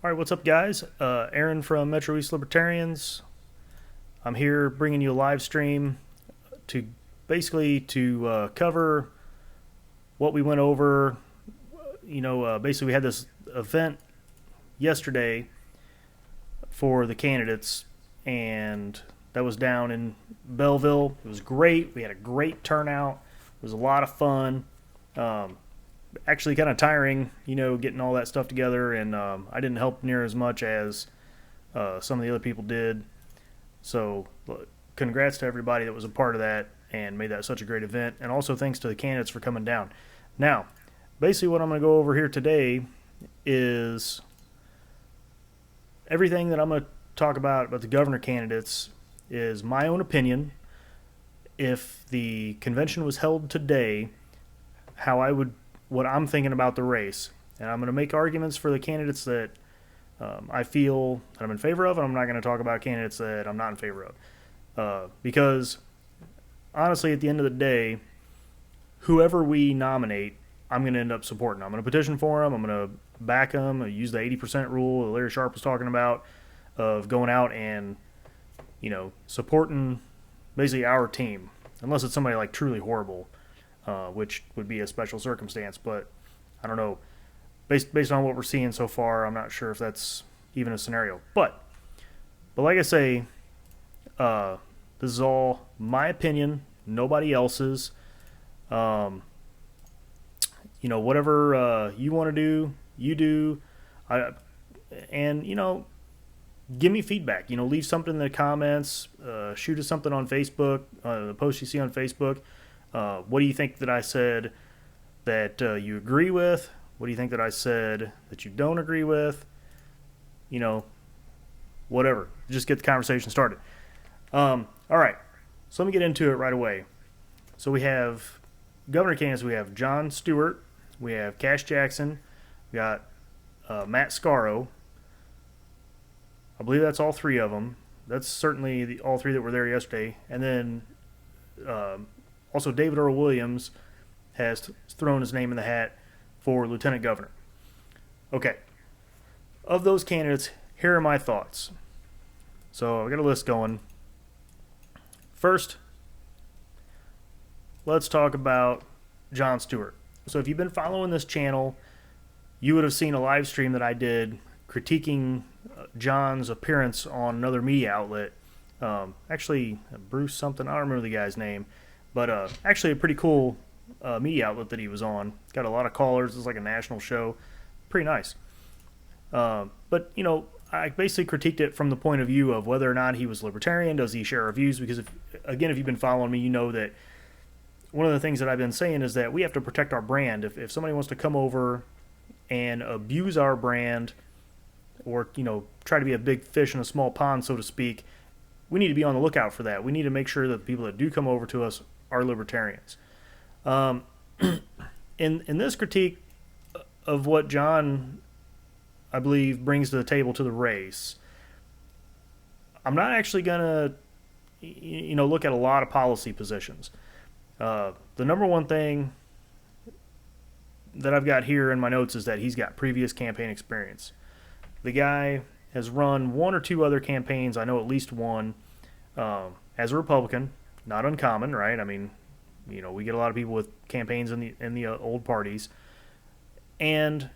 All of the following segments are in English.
All right, what's up, guys? Aaron from Metro-East Libertarians. I'm here bringing you a live stream to basically cover what we went over. Basically we had this event yesterday for the candidates, and that was down in Belleville. It was great. We had a great turnout. It was a lot of fun. Actually kind of tiring, getting all that stuff together, and I didn't help near as much as some of the other people did. So congrats to everybody that was a part of that and made that such a great event, and also thanks to the candidates for coming down. Now, basically what I'm going to go over here today is everything that I'm going to talk about the governor candidates is my own opinion. If the convention was held today, what I'm thinking about the race. And I'm going to make arguments for the candidates that I feel that I'm in favor of, and I'm not going to talk about candidates that I'm not in favor of. Because, honestly, at the end of the day, whoever we nominate, I'm going to end up supporting. I'm going to petition for them. I'm going to back them. Use the 80% rule that Larry Sharp was talking about of going out and, supporting basically our team. Unless it's somebody like truly horrible. Which would be a special circumstance, but I don't know. Based on what we're seeing so far, I'm not sure if that's even a scenario. But like I say, this is all my opinion, nobody else's. Whatever you want to do, you do. Give me feedback. Leave something in the comments. Shoot us something on Facebook. The post you see on Facebook. What do you think that I said that you agree with? What do you think that I said that you don't agree with? Whatever. Just get the conversation started. All right. So let me get into it right away. So we have governor candidates. We have Jon Stewart. We have Cash Jackson. We got Matt Scaro. I believe that's all three of them. That's certainly all three that were there yesterday. And then also, David Earl Williams has thrown his name in the hat for lieutenant governor. Okay. Of those candidates, here are my thoughts. So I got a list going. First, let's talk about Jon Stewart. So if you've been following this channel, you would have seen a live stream that I did critiquing John's appearance on another media outlet. Actually, Bruce something, I don't remember the guy's name. But actually a pretty cool media outlet that he was on. Got a lot of callers. It's like a national show. Pretty nice. But I basically critiqued it from the point of view of whether or not he was libertarian. Does he share our views? Because, if you've been following me, you know that one of the things that I've been saying is that we have to protect our brand. If somebody wants to come over and abuse our brand or, try to be a big fish in a small pond, so to speak, we need to be on the lookout for that. We need to make sure that the people that do come over to us are libertarians. In this critique of what John, I believe, brings to the table to the race, I'm not actually going to, look at a lot of policy positions. The number one thing that I've got here in my notes is that he's got previous campaign experience. The guy has run one or two other campaigns, I know at least one, as a Republican. Not uncommon, right? I mean, we get a lot of people with campaigns in the old parties, but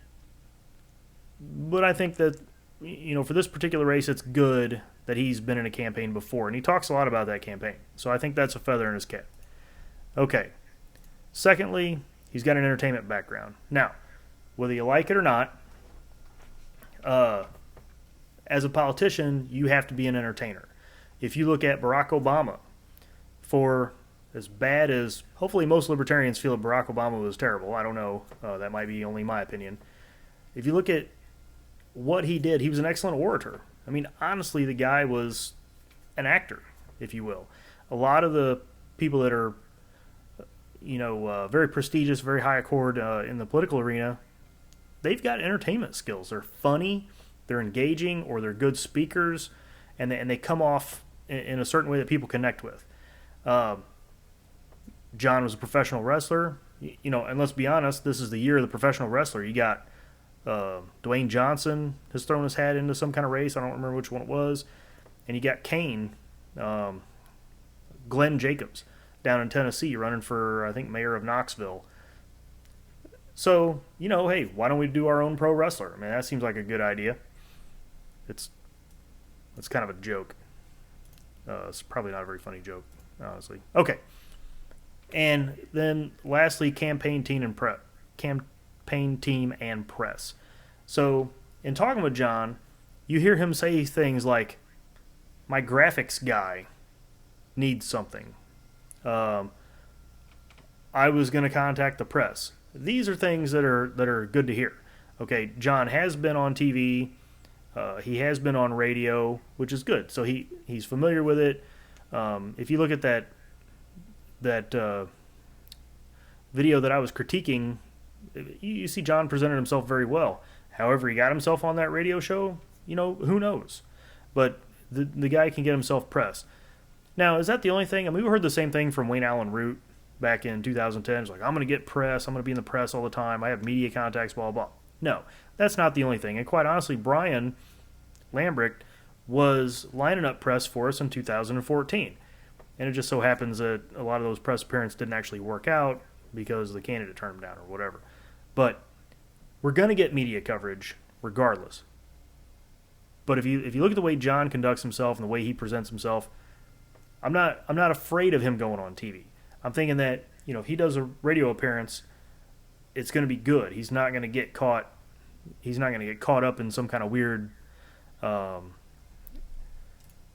I think that for this particular race, it's good that he's been in a campaign before, and he talks a lot about that campaign. So I think that's a feather in his cap. Okay. Secondly, he's got an entertainment background. Now, whether you like it or not, as a politician, you have to be an entertainer. If you look at Barack Obama, for as bad as hopefully most libertarians feel that Barack Obama was terrible, I don't know, that might be only my opinion. If you look at what he did, he was an excellent orator. I mean, honestly, the guy was an actor, if you will. A lot of the people that are, very prestigious, very high accord in the political arena, they've got entertainment skills. They're funny, they're engaging, or they're good speakers, and they come off in a certain way that people connect with. John was a professional wrestler, and let's be honest, this is the year of the professional wrestler. You got Dwayne Johnson has thrown his hat into some kind of race. I don't remember which one it was. And you got Kane, Glenn Jacobs, down in Tennessee, running for, I think, mayor of Knoxville. So, hey, why don't we do our own pro wrestler? I mean, that seems like a good idea. It's kind of a joke. It's probably not a very funny joke, honestly. Okay. And then lastly, campaign team and press. So in talking with John, you hear him say things like, my graphics guy needs something. I was going to contact the press. These are things that are good to hear. Okay, John has been on TV. He has been on radio, which is good. So he's familiar with it. If you look at that video that I was critiquing, you see John presented himself very well. However, he got himself on that radio show, who knows? But the guy can get himself pressed. Now, is that the only thing? I mean, we heard the same thing from Wayne Allen Root back in 2010. It's like, I'm going to get press. I'm going to be in the press all the time. I have media contacts, blah, blah. No, that's not the only thing. And quite honestly, Brian Lambrick was lining up press for us in 2014. And it just so happens that a lot of those press appearances didn't actually work out because the candidate turned them down or whatever. But we're going to get media coverage regardless. But if you look at the way John conducts himself and the way he presents himself, I'm not afraid of him going on TV. I'm thinking that, if he does a radio appearance, it's going to be good. He's not going to get caught up in some kind of weird kind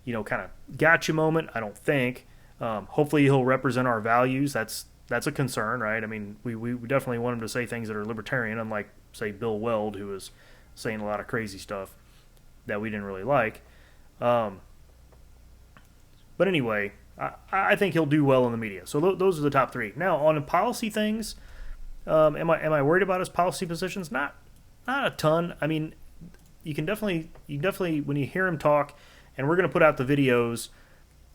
of gotcha moment, I don't think. Hopefully he'll represent our values. That's a concern, right? I mean, we definitely want him to say things that are libertarian, unlike, say, Bill Weld, who was saying a lot of crazy stuff that we didn't really like. But anyway, I think he'll do well in the media. So those are the top three. Now, on the policy things, am I worried about his policy positions? Not a ton. I mean, you definitely when you hear him talk, and we're going to put out the videos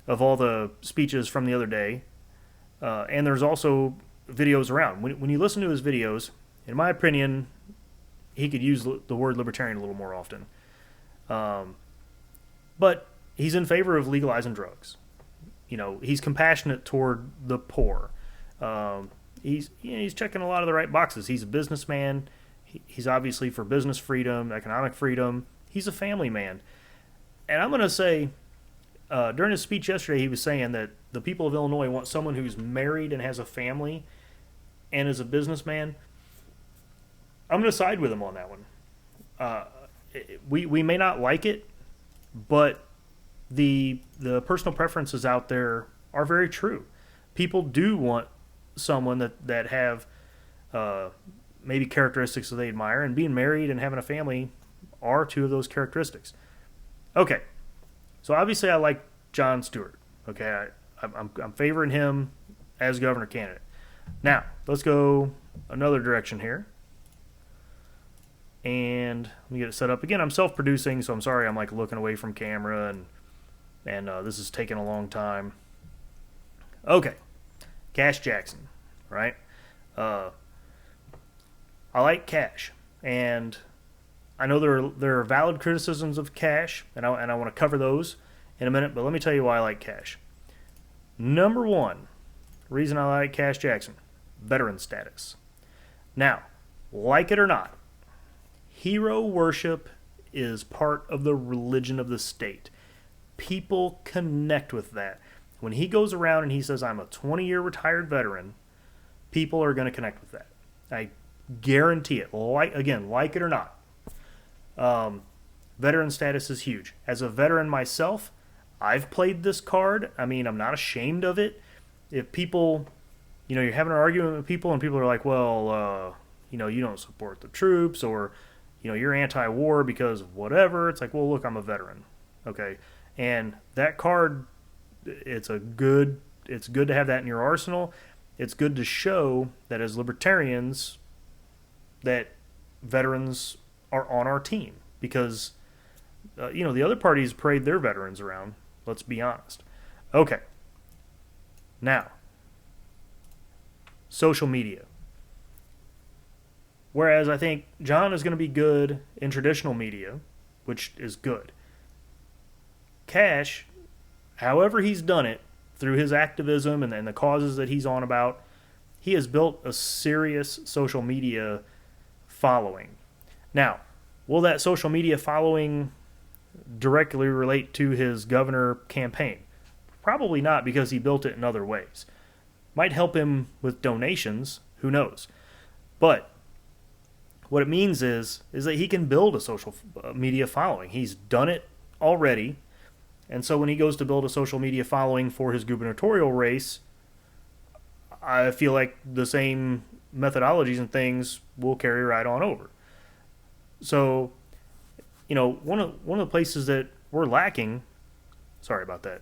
of all the speeches from the other day, and there's also videos around. When you listen to his videos, in my opinion, he could use the word libertarian a little more often. But he's in favor of legalizing drugs. He's compassionate toward the poor. He's checking a lot of the right boxes. He's a businessman. He's obviously for business freedom, economic freedom. He's a family man. And I'm going to say, during his speech yesterday, he was saying that the people of Illinois want someone who's married and has a family and is a businessman. I'm going to side with him on that one. We may not like it, but the personal preferences out there are very true. People do want someone that have maybe characteristics that they admire, and being married and having a family are two of those characteristics. Okay, so obviously I like Jon Stewart. Okay, I'm favoring him as governor candidate. Now, let's go another direction here. And let me get it set up. Again, I'm self-producing, so I'm sorry I'm like looking away from camera, and this is taking a long time. Okay, Cash Jackson, right? I like Cash, and I know there are valid criticisms of Cash, and I want to cover those in a minute, but let me tell you why I like Cash. Number one reason I like Cash Jackson, veteran status. Now, like it or not, hero worship is part of the religion of the state. People connect with that. When he goes around and he says, I'm a 20-year retired veteran, people are going to connect with that. I guarantee it. Like it or not. Veteran status is huge. As a veteran myself, I've played this card. I mean, I'm not ashamed of it. If people, you're having an argument with people and people are like, well, you don't support the troops, or, you're anti-war because of whatever. It's like, well, look, I'm a veteran. Okay. And that card, it's good to have that in your arsenal. It's good to show that as libertarians, that veterans are on our team, because the other parties parade their veterans around. Let's be honest. Okay. Now, social media. Whereas I think John is going to be good in traditional media, which is good. Cash, however he's done it, through his activism and the causes that he's on about, he has built a serious social media following. Now, will that social media following directly relate to his governor campaign? Probably not, because he built it in other ways. Might help him with donations, who knows. But what it means is that he can build a social media following. He's done it already. And so when he goes to build a social media following for his gubernatorial race, I feel like the same methodologies and things will carry right on over. So, one of the places that we're lacking, sorry about that,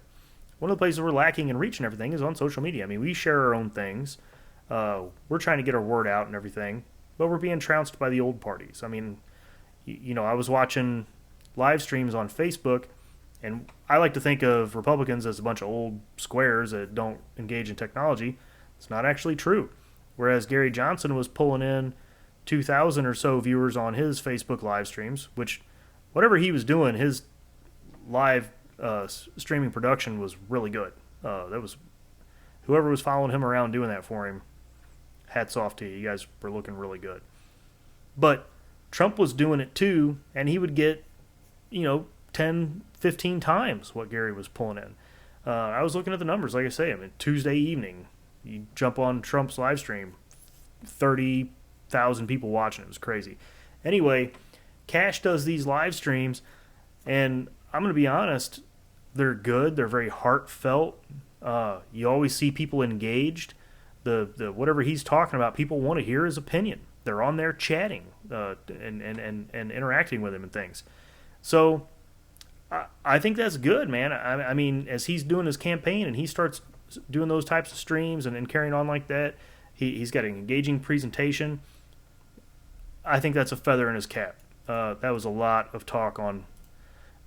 one of the places we're lacking in reach and everything is on social media. I mean, we share our own things. We're trying to get our word out and everything, but we're being trounced by the old parties. I mean, I was watching live streams on Facebook, and I like to think of Republicans as a bunch of old squares that don't engage in technology. It's not actually true. Whereas Gary Johnson was pulling in 2,000 or so viewers on his Facebook live streams, which, whatever he was doing, his live streaming production was really good. That was, whoever was following him around doing that for him, hats off to you. You guys were looking really good. But Trump was doing it too, and he would get, 10, 15 times what Gary was pulling in. I was looking at the numbers, like I say. I mean, Tuesday evening, you jump on Trump's live stream, 30,000 people watching. It was crazy. Anyway, Cash does these live streams, and I'm going to be honest, they're good. They're very heartfelt. You always see people engaged. The whatever he's talking about, people want to hear his opinion. They're on there chatting and interacting with him and things. So I think that's good, man. I mean, as he's doing his campaign and he starts doing those types of streams and carrying on like that, he's got an engaging presentation. I think that's a feather in his cap. That was a lot of talk on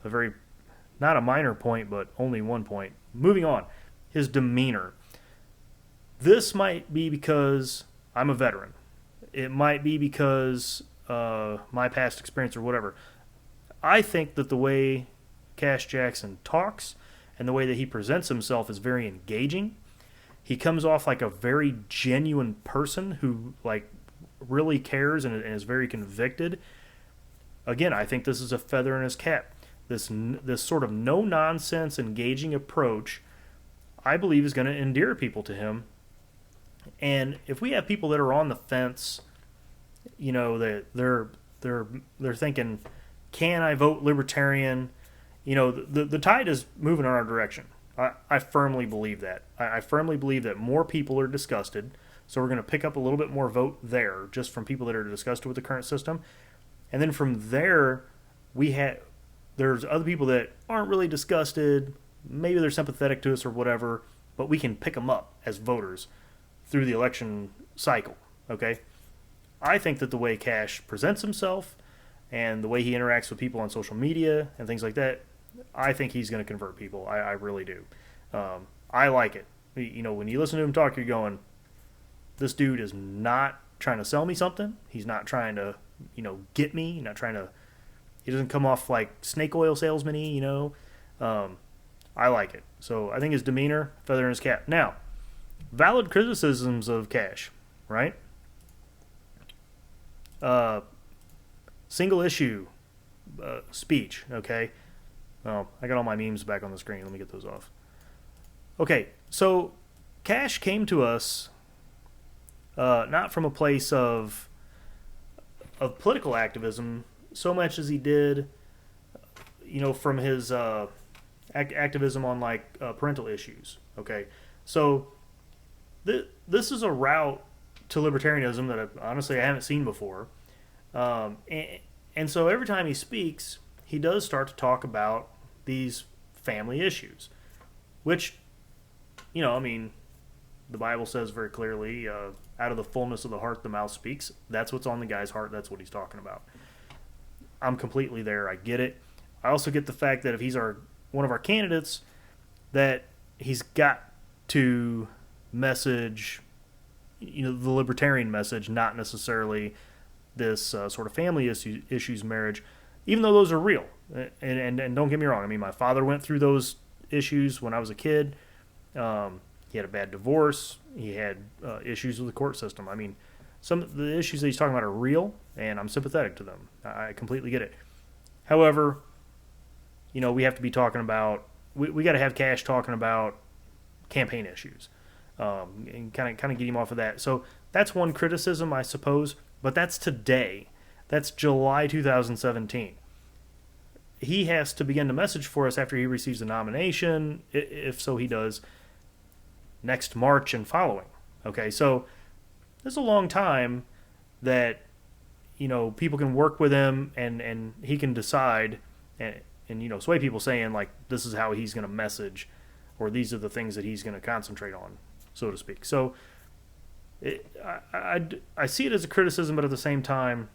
a very, not a minor point, but only one point. Moving on, his demeanor. This might be because I'm a veteran. It might be because my past experience or whatever. I think that the way Cash Jackson talks and the way that he presents himself is very engaging. He comes off like a very genuine person who really cares and is very convicted. Again, I think this is a feather in his cap. This sort of no-nonsense, engaging approach, I believe, is going to endear people to him. And if we have people that are on the fence, that they're thinking, can I vote Libertarian? The tide is moving in our direction. I firmly believe that. I firmly believe that more people are disgusted, so we're going to pick up a little bit more vote there, just from people that are disgusted with the current system. And then from there, there's other people that aren't really disgusted. Maybe they're sympathetic to us or whatever, but we can pick them up as voters through the election cycle, okay? I think that the way Cash presents himself and the way he interacts with people on social media and things like that, I think he's going to convert people. I really do. I like it. When you listen to him talk, you're going, this dude is not trying to sell me something. He's not trying to, get me. He doesn't come off like snake oil salesman-y, I like it. So I think his demeanor, feather in his cap. Now, valid criticisms of Cash, right? Single issue speech, okay? Oh, I got all my memes back on the screen. Let me get those off. Okay, so Cash came to us not from a place of political activism so much as he did, from his activism on parental issues, okay? So this is a route to libertarianism that honestly I haven't seen before. And so every time he speaks, he does start to talk about these family issues, which, the Bible says very clearly, out of the fullness of the heart, the mouth speaks. That's what's on the guy's heart. That's what he's talking about. I'm completely there. I get it. I also get the fact that if he's one of our candidates, that he's got to message, the libertarian message, not necessarily this sort of family issues marriage, even though those are real. And don't get me wrong. I mean, my father went through those issues when I was a kid. He had a bad divorce. He had issues with the court system. I mean, some of the issues that he's talking about are real, and I'm sympathetic to them. I completely get it. However, we have to be talking about, we got to have Cash talking about campaign issues, and kind of get him off of that. So that's one criticism, I suppose, but that's today. That's July 2017. He has to begin to message for us after he receives the nomination, if so he does, next March and following. Okay, so there's a long time that people can work with him and he can decide and sway people saying like this is how he's going to message, or these are the things that he's going to concentrate on, so to speak. So I see it as a criticism, but at the same time,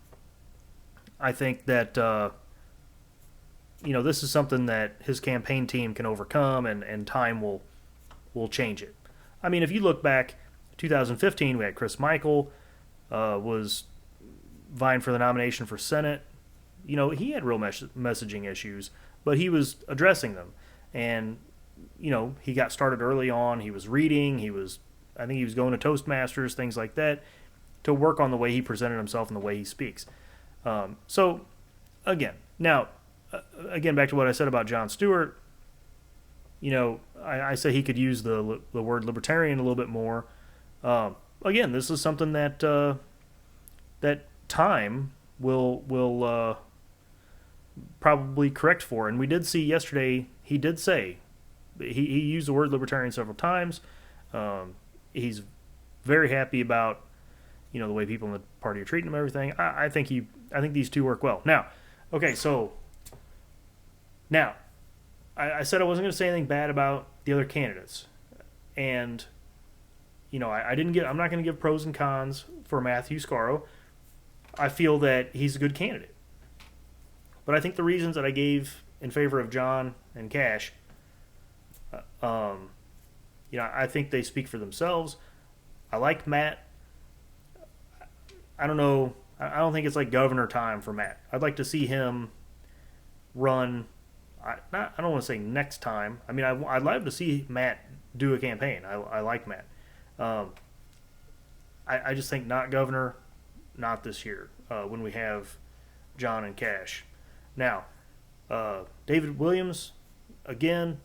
I think that this is something that his campaign team can overcome, and time will change it. I mean, if you look back, 2015, we had Chris Michael was vying for the nomination for Senate. He had real messaging issues, but he was addressing them. And, he got started early on. He was reading. I think he was going to Toastmasters, things like that, to work on the way he presented himself and the way he speaks. So, again, back to what I said about Jon Stewart, I say he could use the word libertarian a little bit more. Again, this is something that that time will probably correct for. And we did see yesterday, he did say, he used the word libertarian several times. He's very happy about, the way people in the party are treating him and everything. I think these two work well. Now, okay, so now, I said I wasn't going to say anything bad about the other candidates. And, I'm not going to give pros and cons for Matthew Scaro. I feel that he's a good candidate. But I think the reasons that I gave in favor of John and Cash, I think they speak for themselves. I like Matt. I don't know. I don't think it's like governor time for Matt. I'd like to see him run. I don't want to say next time. I mean, I'd love to see Matt do a campaign. I like Matt. I just think not governor, not this year, when we have John and Cash. Now, David Williams, again,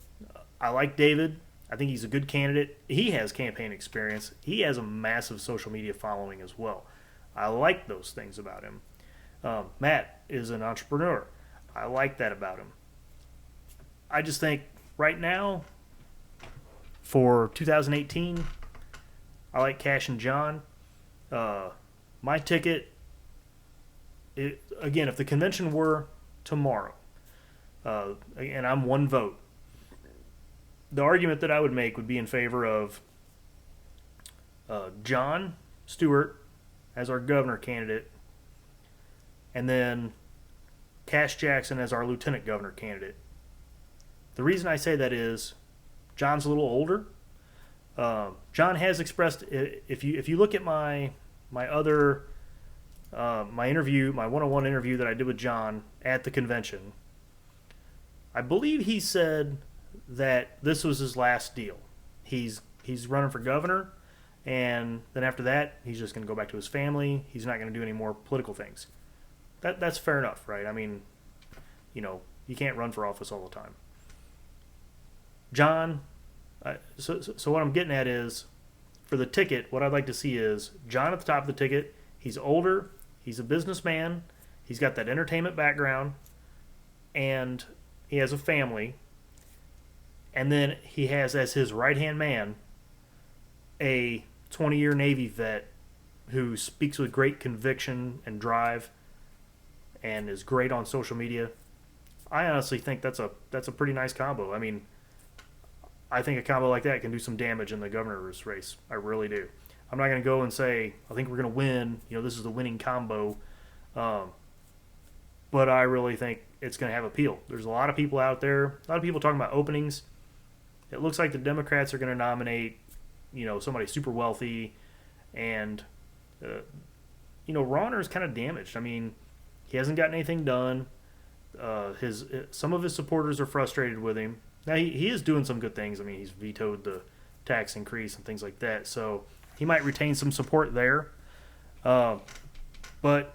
I like David. I think he's a good candidate. He has campaign experience. He has a massive social media following as well. I like those things about him. Matt is an entrepreneur. I like that about him. I just think right now, for 2018, I like Cash and John. My ticket, again, if the convention were tomorrow, and I'm one vote, the argument that I would make would be in favor of Jon Stewart as our governor candidate, and then Cash Jackson as our lieutenant governor candidate. The reason I say that is John's a little older. John has expressed, if you look at my other my interview, my one-on-one interview that I did with John at the convention, I believe he said that this was his last deal. He's running for governor, and then after that, he's just going to go back to his family. He's not going to do any more political things. That's fair enough, right? I mean, you can't run for office all the time. John, so what I'm getting at is, for the ticket, what I'd like to see is John at the top of the ticket. He's older. He's a businessman. He's got that entertainment background, and he has a family. And then he has as his right-hand man a 20-year Navy vet who speaks with great conviction and drive and is great on social media. I honestly think that's a pretty nice combo. I mean, I think a combo like that can do some damage in the governor's race. I really do. I'm not going to go and say, I think we're going to win. This is the winning combo. But I really think it's going to have appeal. There's a lot of people out there, a lot of people talking about openings. It looks like the Democrats are going to nominate, somebody super wealthy, and Rauner's kind of damaged. I mean, he hasn't gotten anything done. Some of his supporters are frustrated with him. Now he is doing some good things. I mean, he's vetoed the tax increase and things like that, so he might retain some support there. But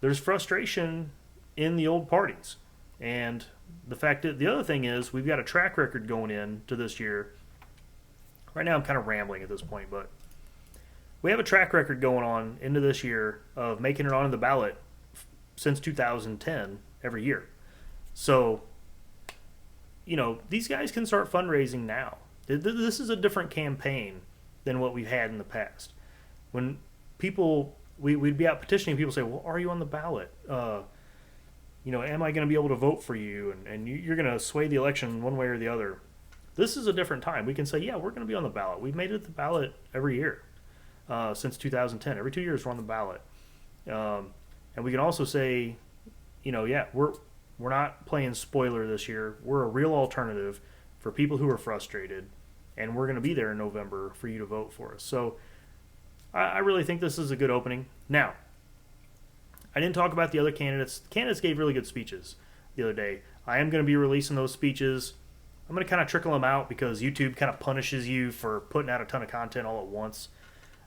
there's frustration in the old parties, and the other thing is we've got a track record going into this year. Right now, I'm kind of rambling at this point, but we have a track record going on into this year of making it onto the ballot since 2010 every year. So, these guys can start fundraising now. This is a different campaign than what we've had in the past. When we'd be out petitioning, people say, well, are you on the ballot? Am I going to be able to vote for you? And you're going to sway the election one way or the other. This is a different time. We can say, yeah, we're going to be on the ballot. We've made it to the ballot every year since 2010. Every 2 years we're on the ballot. And we can also say, yeah, we're not playing spoiler this year. We're a real alternative for people who are frustrated, and we're going to be there in November for you to vote for us. So I really think this is a good opening. Now, I didn't talk about the other candidates. The candidates gave really good speeches the other day. I am going to be releasing those speeches. I'm going to kind of trickle them out because YouTube kind of punishes you for putting out a ton of content all at once.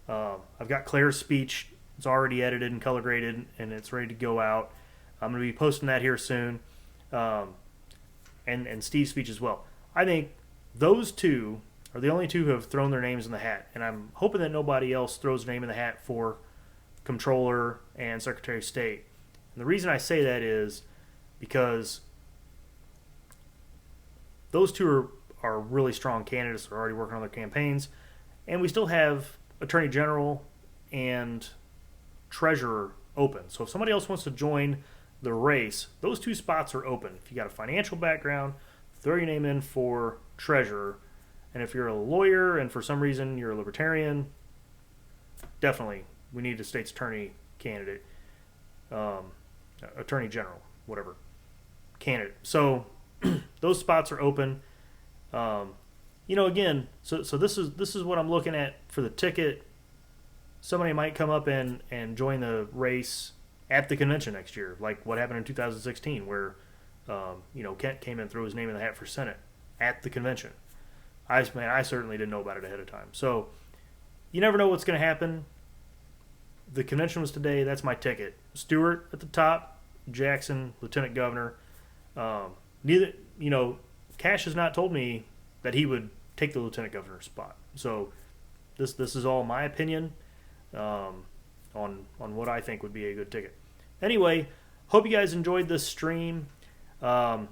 I've got Claire's speech. It's already edited and color graded, and it's ready to go out. I'm going to be posting that here soon, and Steve's speech as well. I think those two are the only two who have thrown their names in the hat, and I'm hoping that nobody else throws a name in the hat for Comptroller and Secretary of State. And the reason I say that is because those two are really strong candidates. They're already working on their campaigns, and we still have Attorney General and Treasurer open. So if somebody else wants to join the race, those two spots are open. If you got a financial background, throw your name in for Treasurer. And if you're a lawyer and for some reason you're a Libertarian, definitely we need a state's attorney candidate, Attorney General, whatever, candidate. So those spots are open. Again, so this is what I'm looking at for the ticket. Somebody might come up and join the race at the convention next year, like what happened in 2016, where Kent came and threw his name in the hat for Senate at the convention. I certainly didn't know about it ahead of time. So you never know what's going to happen. The convention was today. That's my ticket. Stewart at the top, Jackson, Lieutenant Governor. Cash has not told me that he would take the Lieutenant Governor's spot. So this is all my opinion on what I think would be a good ticket. Anyway, hope you guys enjoyed this stream. I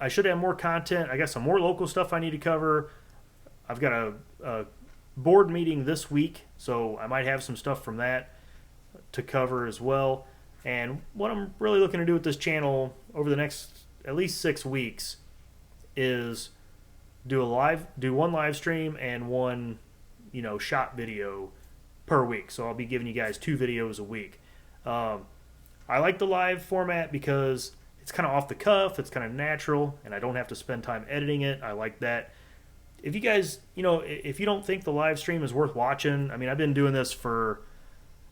should have more content. I got some more local stuff I need to cover. I've got a board meeting this week, so I might have some stuff from that to cover as well. And what I'm really looking to do with this channel over the next at least 6 weeks is do one live stream and one shot video per week. So I'll be giving you guys 2 videos a week. I like the live format because it's kind of off the cuff, it's kind of natural, and I don't have to spend time editing it. I like that. If you guys, if you don't think the live stream is worth watching, I mean, I've been doing this for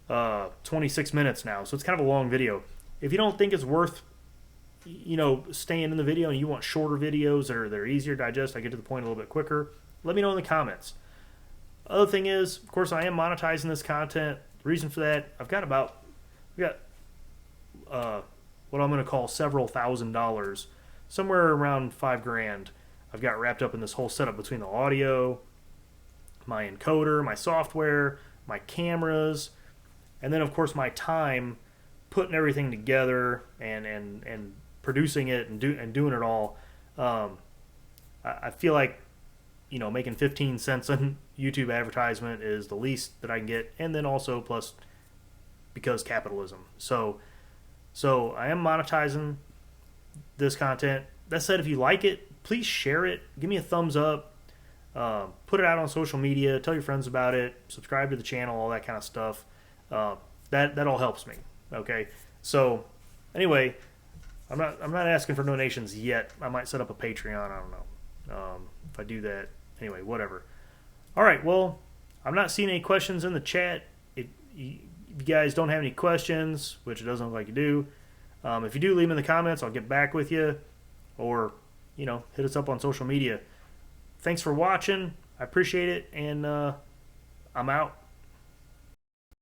26 minutes now, so it's kind of a long video. If you don't think it's worth, staying in the video and you want shorter videos that are easier to digest, I get to the point a little bit quicker, let me know in the comments. Other thing is, of course, I am monetizing this content. The reason for that, we got what I'm going to call several $1,000s, somewhere around $5,000. I've got wrapped up in this whole setup between the audio, my encoder, my software, my cameras, and then of course my time putting everything together and producing it and doing it all. I feel like making 15 cents on YouTube advertisement is the least that I can get, and then also plus because capitalism. So I am monetizing this content. That said, if you like it, please share it. Give me a thumbs up. Put it out on social media. Tell your friends about it. Subscribe to the channel. All that kind of stuff. That all helps me. Okay. So anyway, I'm not asking for donations yet. I might set up a Patreon. I don't know if I do that. Anyway, whatever. All right. Well, I'm not seeing any questions in the chat. If you guys don't have any questions, which it doesn't look like you do, if you do, leave them in the comments. I'll get back with you, or hit us up on social media. Thanks for watching. I appreciate it, and I'm out.